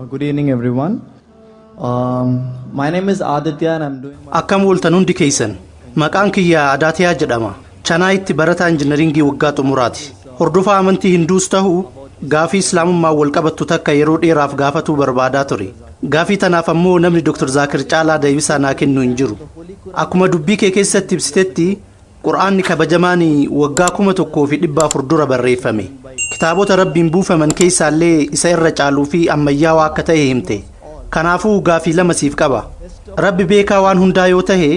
Good evening, everyone. My name is Aditya and I'm doing my... Akkam ooltan hundi keessan. Maqaan kiyya Adityaa jedhama. Chanaayitti barataa injiinaringii waggaa xumuraati. Hordofaa amantii Hinduus ta'uu gaafii Islaamummaa wal qabattu takka yeroo dheeraaf gaafatuu barbaadaa ture. Gaafii tanaaf ammoo namni Dr. Zakir caalaa deebisaa naa kennu hin jiru. Akkuma dubbii kee keessatti ibsitetti Qur'aanni kabajamaan waggaa 1400 dura barreeffame. Kitaabota Rabbiin buufaman keessaallee isa irra caaluu fi ammayyaawaa akka ta'e himte. Kanaafuu gaafii lama siif qaba. Rabbi beekaa waan hundaa yoo ta'e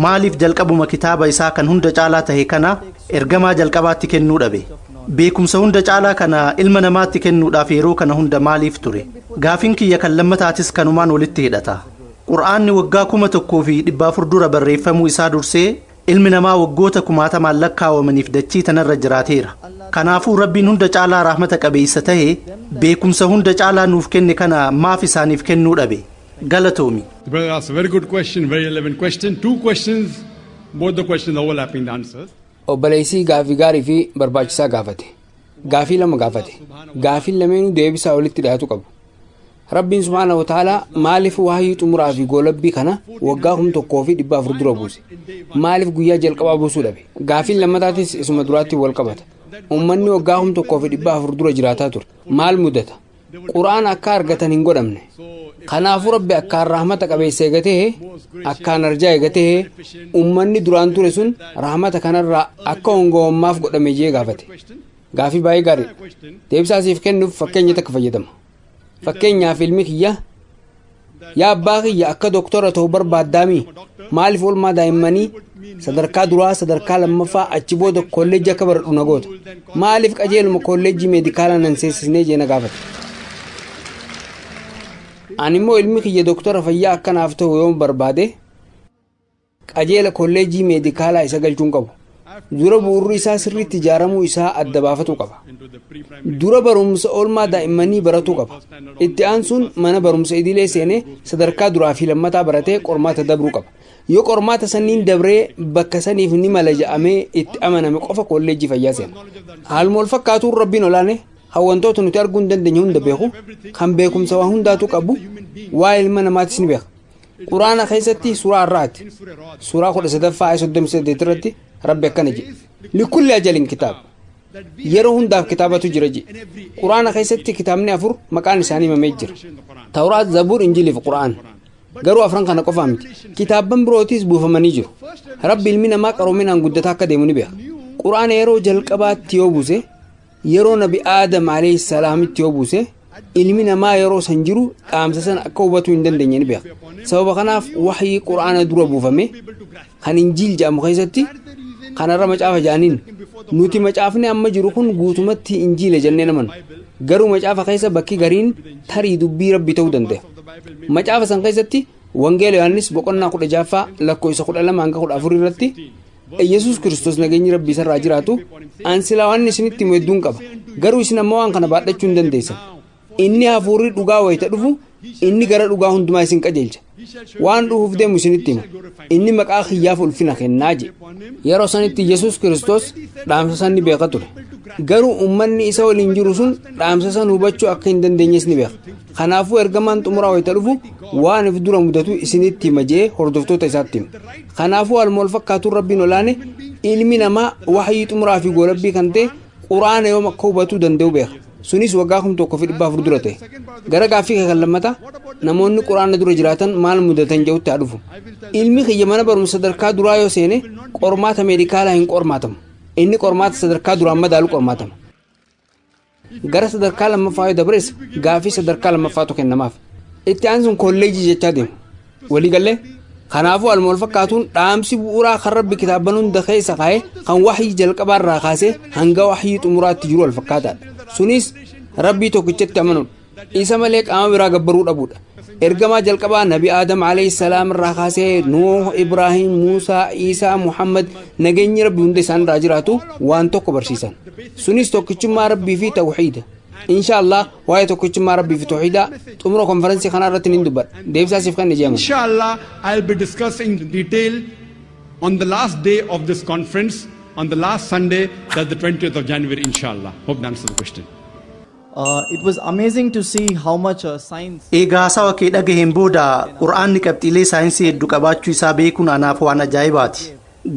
maaliif jalqabuma kitaaba isaa kan hunda caalaa ta'e kana ergamaa jalqabaatti kennuu dhabe? Beekumsa hunda caalaa kana ilma namaatti kennuudhaaf yeroo kana hunda maaliif ture? Gaafiin kiyya kan lammataatis kanumaan walitti hidhata. Qur'aanni waggaa 1400 dura barreeffamuu isaa dursee ilmi namaa waggoota 1000 lakkaawamaniif dachii tanarra jiraateera. Kanaafuu Rabbiin hunda caalaa rahmata qabeessa ta'e beekumsa hunda caalaa nuuf kenne kana maaf isaaniif kennuu dhabe? Galatoomi. The brother asked a very good question, very relevant question. Two questions, both the questions overlapping the answers. Obboleessii gaafii gaarii fi barbaachisaa gaafate. Gaafii lama gaafate. Gaafiin lameenuu deebisaa walitti dhiyaatu qabu. Rabbiin subhaanahu wa ta'aalaa maaliif waahii xumuraa fi goolabbii kana waggaa 1400 dura buuse? Maaliif guyyaa jalqabaa buusuu dhabe? Gaafiin lammataatis isuma duraatti wal qabata. Uummanni waggaa 1400 dura jiraataa ture. Maal mudata? Qur'aan akka argatan hin godhamne. Kanaafuu Rabbi akkaan rahmata qabeessa eegatee akkaan arjaa eegatee uummanni duraan ture sun rahmata kanarraa akka hongowammaaf godhame jee gaafate. Gaafii baay'ee gaarii. Deebisaa siif kennuuf fakkeenya takka fayyadama. Fakkeenyaaf ilmi kiyya yaa abbaa kiyya akka doktora ta'uu barbaaddaami maaliif oolmaa daa'immanii sadarkaa duraa sadarkaa lammaffaa achi booda kolleejjii akka baradhu na goota? Maaliif qajeeluma kolleejjii meedikaalaa nan seensisnee jee na gaafate. Ani immoo ilmi kiyya doktora fayyaa akkanaaf ta'u yoo barbaade qajeela kolleejjii meedikaalaa isa galchuun qabu. Dura bu'uurri isaa sirriitti ijaaramuu isaa adda baafatuu qaba. Dura barumsa oolmaa daa'immanii baratuu qaba. Itti aansuun mana barumsa idilee seenee sadarkaa duraa fi lammataa baratee qormaata dabruu qaba. Yoo qormaata sanniin dabree bakka saniif ni mala ja'amee itti amaname qofa kolleejjii fayyaa seena. Haaluma wal fakkaatuun Rabbiin olaane hawwantoota nuti arguu hin dandeenye hunda beeku kan beekumsa waa hundaatu qabu waa ilma namaatis ni beeka. Quraana keessatti suuraa irraati. Suuraa 13:38 irratti Rabbi akkana jedhe. Likulli ajalin kitaaba. Yeroo hundaaf kitaabatu jira jedhe. Quraana keessatti kitaabni 4 maqaan isaanii himamee jira. Tawraat, Zabuur, Injilii fi Qura'aan. Garuu afran kana qofaa miti. Kitaabban birootis buufamanii jiru. Rabbi ilmi namaa qaroominaan guddataa akka deemu ni beeka. Quraana yeroo jalqabaatti yoo buuse yeroo Nabi Aadam alayhi salaamitti yoo buuse ilmi namaa yeroo san jiru dhaamsa san akka hubachuu hin dandeenye ni beeka. Sababa kanaaf wahii Quraana dura buufame kan Injiil jedhamu keessatti kanarra macaafa jaaniin nuti macaafni amma jiru kun guutumatti Injiila jennee naman. Garuu macaafa keessa bakki gariin tarii dubbii Rabbi ta'uu danda'a. Macaafa san keessatti Wangeela Yohaannis boqonnaa 16 lakkoofsa 12 hanga 14 irratti Yesuus Kiristoos nageenyi Rabbii isarraa jiraatu ansilaa waan isinitti himu hedduun qaba. Garuu isin amma waan kana baadhachuu hin dandeessan. Inni hafuurri dhugaa wayita dhufu inni gara dhugaa hundumaa isin qajeelcha. Waan dhufuuf deemu isinitti hima. Inni maqaa kiyyaaf ulfina kennaa jedhe. Yeroo sanitti Yesuus Kiristoos dhaamsa san ni beeka ture. Garuu uummanni isa waliin jiru sun dhaamsa san hubachuu akka hin dandeenyes ni beeka. Kanaafuu ergamaan xumuraa wayita dhufu waan if dura mudatu isinitti hima jee hordoftoota isaatti hima. Kanaafuu haaluma wal fakkaatuun Rabbiin olaane ilmi namaa wahii xumuraa fi goolabbii kan ta'e Quraana yoom akka hubatuu danda'u beeka. Sunis waggaa 1400 dura ta'e. Gara gaaffii kan lammataa namoonni Quraana dura jiraatan maal mudatan jedhutti haa dhufu. Ilmi kiyya mana barumsa sadarkaa duraa yoo seene qormaata meedikaalaa hin qormaatamu. Inni qormaata sadarkaa duraan madaalu qormaatama. Gara sadarkaa lammaffaa yoo dabres gaaffii sadarkaa lammaffaatu kennamaaf. Itti aansuun kolleejjii jechaa deemu. Waliigallee kanaafuu haaluma wal fakkaatuun dhaamsi bu'uuraa kan Rabbi kitaabban hunda keessa kaa'ee kan wahii jalqabaarraa kaasee hanga wahii xumuraatti jiru wal fakkaataadha. Sunis Rabbii tokkichatti amanuudha. Isa malee qaama biraa gabbaruu dhabuudha. Ergamaa jalqabaa Nabi Aadam alayhi salaam irraa kaasee Nuuh, Ibraahim, Muusaa, Iisaa, Muhammad nageenyi Rabbi hunda isaan irraa jiraatu waan tokko barsiisan. Sunis tokkichummaa Rabbii fi tawhiida. Inshallah waa'ee tokkichummaa Rabbii fi tawhiida xumura konferensii kana irratti ni dubbadha. Deebisaa siif kan eejamu. Inshallah I'll be discussing in detail on the last day of this conference on the last Sunday, that's the 20th of January, inshallah. Hope that answers the question. It was amazing to see how much science. Egaa haasawa kee dhagaheen booda qura'aanni qabxiilee saayinsii hedduu qabaachuu isaa beekuun anaaf waan ajaa'ibaati.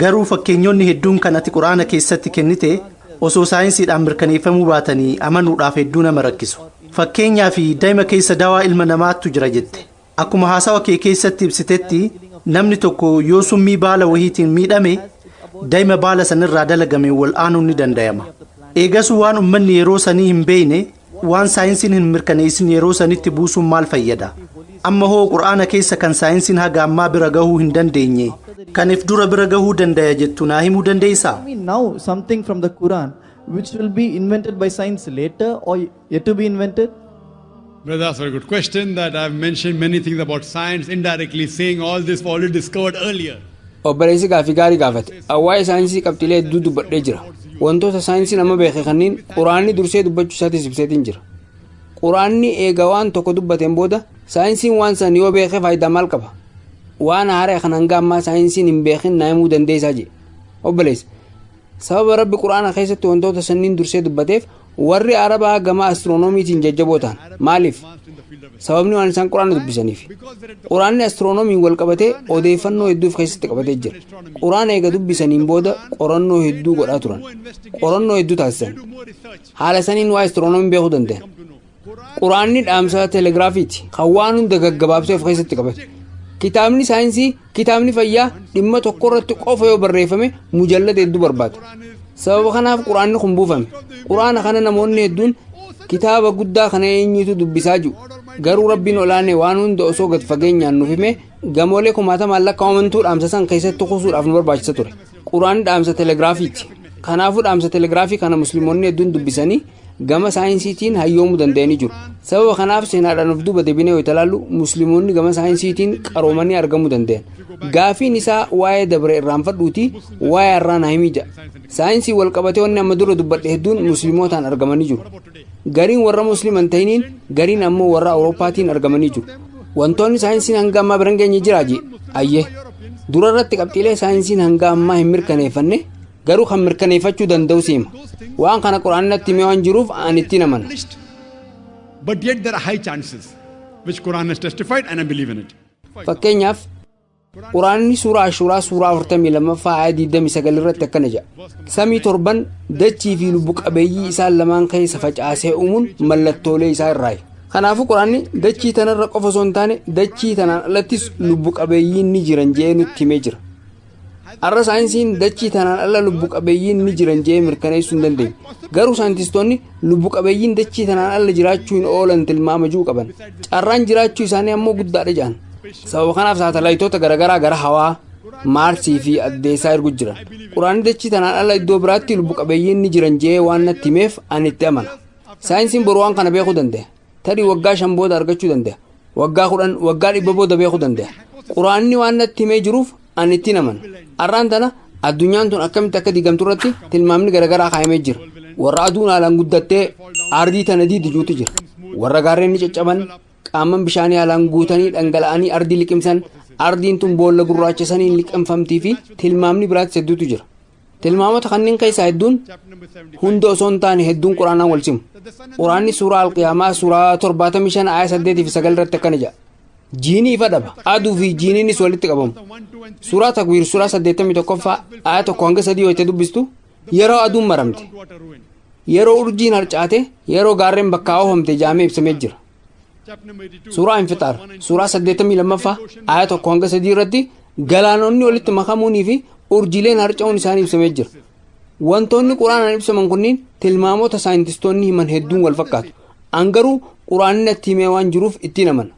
Garuu fakkeenyonni hedduun kan ati qura'aana keessatti kennite osoo saayinsiidhaan mirkaneeffamuu baatanii amanuudhaaf hedduu nama rakkisu. Fakkeenyaa fi daa'ima keessa dawaa ilma namaattu jira jette. Akkuma haasawa kee keessatti ibsitetti namni tokko yoo summii baala wahiitiin miidhame daa'ima baala sanirraa dalagame wal aanuun ni danda'ama. Eegas waan ummanni yeroo sanii hin beekne waan saayinsiin hin mirkaneessin yeroo sanitti buusuun maal fayyada? Amma hoo qura'aana keessa kan saayinsiin haga ammaa bira gahuu hin dandeenye kaniif dura bira gahuu dandaya jettu naa himuu dandeessaa? I mean now something from the Quran which will be invented by science later or yet to be invented? Well, that's a very good question that I've mentioned many things about science indirectly saying all this was already discovered earlier. Obboleessi gaaffii gaarii gaafate. Waa'ee saayinsii qabxiilee hedduu dubbadhee jira. Wantoota saayinsii nama beeke kanneen quraanni dursee dubbachuu isaatis ibseetiin jira. Quraanni eega waan tokko dubbateen booda saayinsiin waan san yoo beeke faayidaa maal qaba? Waan haaraa kan hanga ammaa saayinsiin hin beekin naa himuu dandeessaa jedhe. Obboleessi sababa rabbi quraana keessatti wantoota sanniin dursee dubbateef warri arabaa gama astiroonomiitiin jajjaboo ta'an maaliif? Sababni waan isaan quraana dubbisaniif. Quraanni astiroonomiin wal qabatee odeeffannoo hedduuf keessatti qabatee jira. Quraana eega dubbisaniin booda qorannoo hedduu godhaa turan. Qorannoo hedduu taasisan. Haala saniin waa astiroonomiin beekuu danda'an. Quraanni dhaamsa teelegiraafiiti. Kan waan hunda gaggabaabsee keessatti qabate. Kitaabni saayinsii, kitaabni fayyaa dhimma tokko irratti qofa yoo barreeffame mujallada hedduu barbaada. Sababa kanaaf quraanni kun buufame. Quraana kana namoonni hedduun kitaaba guddaa kana eenyutu dubbisaa jiru. Garuu rabbiin olaanee waan hunda osoo gad fageenyaan nuuf hime gamoolee kumaatamaan lakkaa'amantuu dhaamsa san keessatti kuusuudhaaf nu barbaachisa ture. Quraanni dhaamsa teelegiraafiiti. Kanaafuu dhaamsa teelegiraafii kana musliimonni hedduun dubbisanii gama saayinsiitiin hayyoomuu danda'anii jiru. Sababa kanaaf seenaadhaan of duuba deebinee yoo ilaallu musliimonni gama saayinsiitiin qaroomanii argamuu danda'an. Gaafiin isaa waa'ee dabre irraanfadhuuti waa'ee har'aan himii jedha. Saayinsii wal qabatee wanni amma dura dubbadhe hedduun musliimotaan argamanii jiru. Gariin warra musliiman ta'iniin gariin ammoo warra awurooppaatiin argamanii jiru. Wantoonni saayinsiin hanga ammaa bira hin geenye jiraa jee ayyee dura irratti qabxiilee saayinsiin hanga ammaa hin mirkaneeffanne garuu kan mirkaneeffachuu danda'u siima. Waan kana quraanni natti himee waan jiruuf ani itti amana. But yet there are high chances which Quran has testified and I believe in it. Fakkeenyaaf quraanni suuraa Ashuuraa suuraa 42ffaa ayat 29 irratti akkana jedha. Samii torban dachii fi lubbu qabeeyyii isaan lamaan keessa facaasee uumuun mallattoolee isaa irraayi. Kanaafuu quraanni dachii tanarra qofa osoo hin taane dachii tanaan alattis lubbu qabeeyyiin ni jiran jedhee nutti himee jira. Har'a saayinsiin dachii tanaan ala lubbu qabeeyyiin ni jiran jedhee mirkaneessuu hin dandeenye. Garuu saayintistoonni lubbu qabeeyyiin dachii tanaan ala jiraachuu hin oolan tilmaamajuu qaban. Carraan jiraachuu isaanii ammoo guddaadha jedhan. Sababa kanaaf saatalaayitoota garaagaraa gara hawaa, maarsii fi addeessaa ergu jiran. Quraanni dachii tanaan ala iddoo biraatti lubbu qabeeyyiin ni jiran jedhee waan natti himeef ani itti amana. Saayinsiin boru waan kana beekuu danda'a. Tarii waggaa 5 booda argachuu danda'a. Waggaa 10, waggaa 100 booda beekuu danda'a. Quraanni waan natti himee jiruuf ani itti amana. Har'aan tana addunyaan tun akkamitti akka diigamtu irratti tilmaamni garaagaraa kaa'amee jira. Warra aduun haalaan guddattee ardii tana diidijuutu jira. Warra gaarreen ni caccaban, qaaman bishaanii haalaan guutanii dhangala'anii ardii liqimsan, ardiin tun boolla gurraachesanii liqimfamtii fi tilmaamni biraattis hedduutu jira. Tilmaamota kanneen keessaa hedduun hunda osoo hin taane hedduun quraanaan wal simu. Quraanni suuraa alqiyaamaa suuraa 75 ayat 8 fi 9 irratti akkana jedha. Jiinii ifa dhaba aduu fi jiiniinis walitti qabamu. Suuraa Takwiir suuraa 81ffaa ayat 1 hanga 3 yoo itti dubbistu yeroo aduun maramte yeroo urjiin harcaate yeroo gaarreen bakka oofamte jaamee ibsamee jira. Suuraa Infixaar suuraa 82ffaa ayat 1 hanga 3 irratti galaanonni walitti makamuunii fi urjiileen harca'uun isaanii ibsamee jira. Wantoonni quraanaan ibsaman kunniin tilmaamota saayintistoonni himan hedduun wal fakkaatu. Angaruu quraanni natti himee waan jiruuf ittiin amana.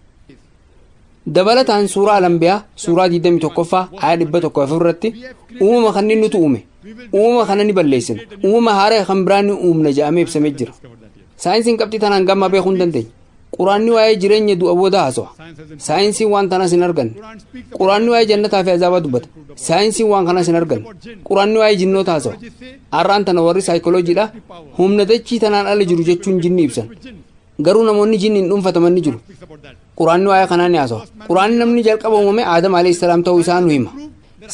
Dabalataan suuraa Alambiyaa suuraa 21ffaa ayat 104 irratti uumama kanneen nutu uume. Uumama kana ni balleessina. Uumama haaraa kan biraan ni uumna jedhamee ibsamee jira. Saayinsiin qabxii tanaan gammaa beekuu hin dandeenye. Quraanni waa'ee jireenya du'a booda haasawa. Saayinsiin waan tanas hin arganne. Quraanni waa'ee jannataa fi azaabaa dubbata. Saayinsiin waan kanas hin arganne. Quraanni waa'ee jinnoota haasawa. Har'aan tana warri saayikolojiidha humna dachii tanaan ala jiru jechuun jinni ibsan. Garuu namoonni jinniin dhuunfataman ni jiru. Quraanni waa'ee kanaa ni haasawa. Quraanni namni jalqaba uumame Aadam alayhi salaam ta'uu isaa nu hima.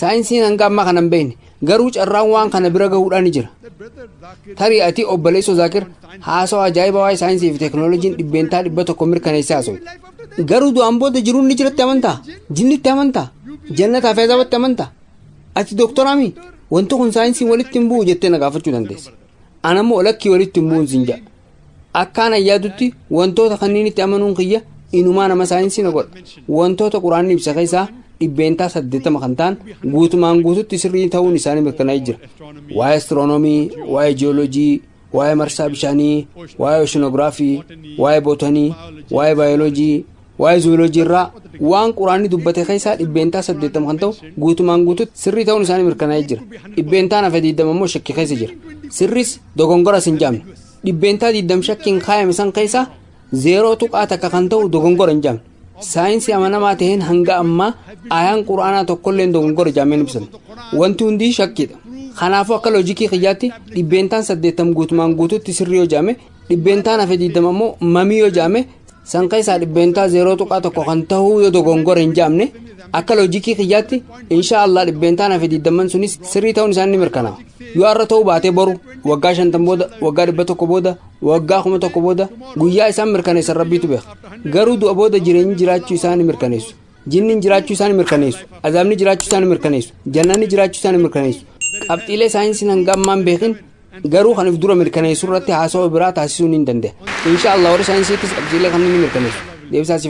saayinsiin hanga ammaa kana hin beekne garuu carraan waan kana bira gahuudhaan ni jira. Tarii ati obboleessoo Zakir haasawaa ajaa'iba waa'ee saayinsii fi teekinooloojiin dhibbeentaa 100 mirkaneessee haasawee. Garuu du'aan booda jiruun ni jiratti amantaa? Jinnitti amantaa? Jannataa fi azaabatti amantaa? Ati dooktoraami wanti kun saayinsiin walitti hin bu'u jettee na gaafachuu dandeesse. Ana immoo lakkii walitti hin bu'uun siin jedha. Akkaan ayyaadutti wantoota kanniinitti amanuun kiyya inumaa nama saayinsii na godha. Wantoota quraanni ibsa keessaa dhibbeentaa 80 kan ta'an guutumaan guututti sirrii ta'uun isaanii mirkanaa'ee jira. Waa'ee astiroonoomii, waa'ee jiyooloojii, waa'ee marsaa bishaanii, waa'ee oshinoogiraafii, waa'ee bootanii, waa'ee baayoloojii, waa'ee zuuloojii irraa waan quraanni dubbate keessaa dhibbeentaa 80 kan ta'u guutumaan guututti sirrii ta'uun isaanii mirkanaa'ee jira. Dhibbeentaan hafe 20 immoo shakkii keessa jira. Sirris dogongora hin jaamne. Dhibbeentaa 20 shakkiin kaayame san keessaa 0 tuqaa takka kan ta'u dogongora hin jaamne. Saayinsii amanamaa ta'een hanga ammaa ayaan quraanaa tokkolleen dogongora jaameen ibsan. Wanti hundi shakkidha. Kanaafuu akka loojikii kiyyaatti dhibbeentaan 80 guutumaan guututti sirrii yoo jaame dhibbeentaan hafe 20 immoo mamii yoo jaame san keessaa dhibbeentaa 0 tuqaa tokko kan ta'uu yoo dogongora hin jaamne akka loojikii kiyyaatti inshaallah dhibbeentaan hafe 20 sunis sirrii ta'uun isaanii mirkanaa'a. Yoo har'a ta'uu baatee boru waggaa 50 booda waggaa 100 booda waggaa 1000 booda guyyaa isaan mirkaneessan rabbiitu beeka. Garuu du'a booda jireenyi jiraachuu isaanii mirkaneessu. Jinniin jiraachuu isaanii mirkaneessu. Azaabni jiraachuu isaanii mirkaneessu. Jannanni jiraachuu isaanii mirkaneessu. Qabxiilee saayinsiin hanga ammaan beekin garuu kan if dura mirkaneessuu irratti haasawaa biraa taasisuu ni danda'a. Inshaallah warri saayinsiittis qabxiilee kanneen ni mirkaneessu. Deebisaasiif